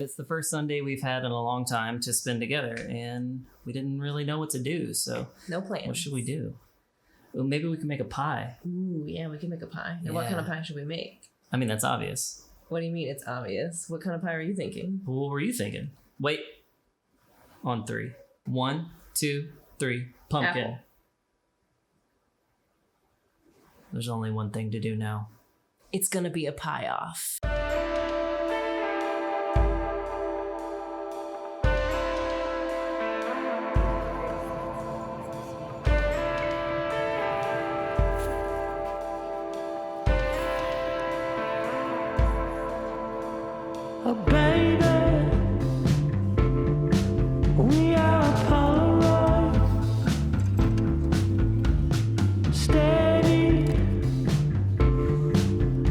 It's the first Sunday we've had in a long time to spend together, and we didn't really know what to do, so... No plans. What should we do? Well, maybe we can make a pie. Ooh, yeah, we can make a pie. And what kind of pie should we make? I mean, that's obvious. What do you mean it's obvious? What kind of pie are you thinking? Well, what were you thinking? Wait. On 3. 1, 2, 3. Pumpkin. Apple. There's only one thing to do now. It's gonna be a pie off. Oh baby, we are a Polaroid, steady,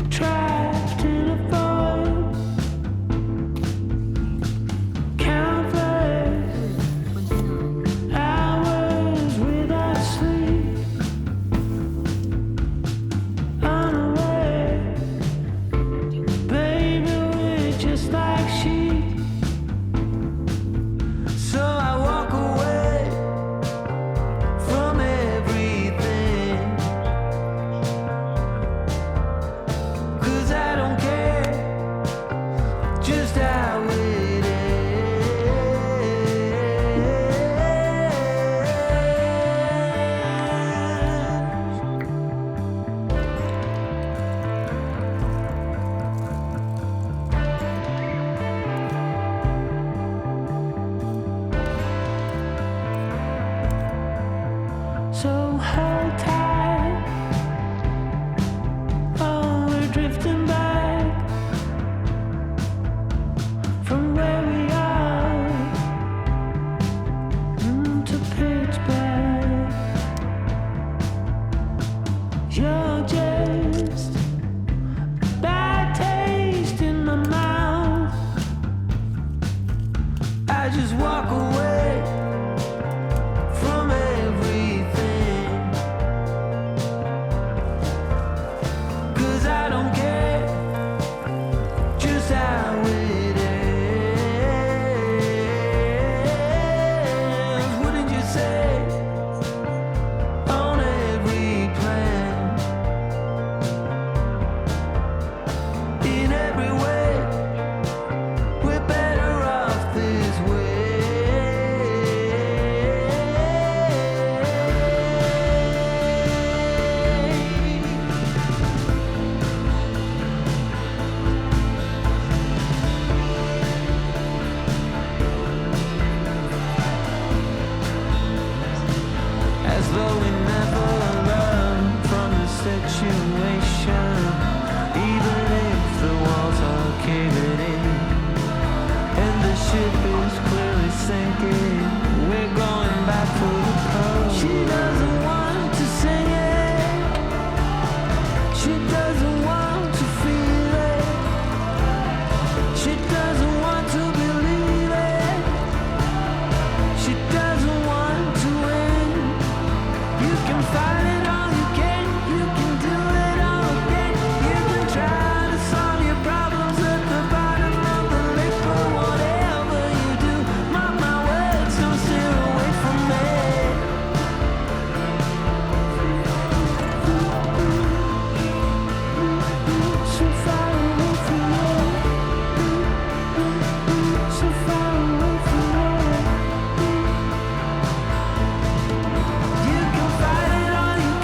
trapped in a void, countless hours without sleep, unaware, baby, we're just like sheep. So I walk away from everything, 'cause I don't care just how it So hold tight, oh, we're drifting back from where we are to pitch black. You're just a bad taste in my mouth. I just walk away from everything, 'cause I don't care just how it ends. Wouldn't you say on every plan, in every way, we're better off this way. As though we never learn from the situation, even if the walls are caving in and the ship is clearly sinking, we're going back for the pearl. She doesn't want to sing it, she doesn't want to feel it, she doesn't want to believe it, she doesn't want to win. You can fight it all you can do it all again. You can try to solve your problems at the bottom of the lake, but whatever you do, mark my words, don't steer away from me. So far away from me, so far away from me. You can fight it all you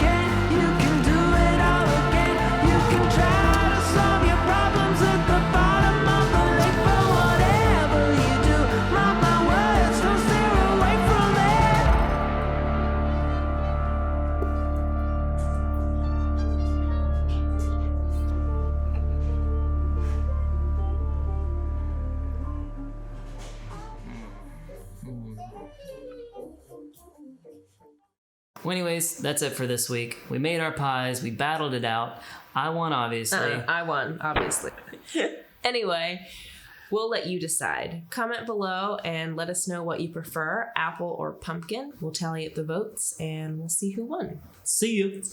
can do it all again. You can try to solve your problems at the bottom of the lake, but whatever you do, mark my words, don't steer away from it. Well, anyways, that's it for this week. We made our pies. We battled it out. I won, obviously. I won, obviously. Anyway, we'll let you decide. Comment below and let us know what you prefer, apple or pumpkin. We'll tally up the votes and we'll see who won. See you.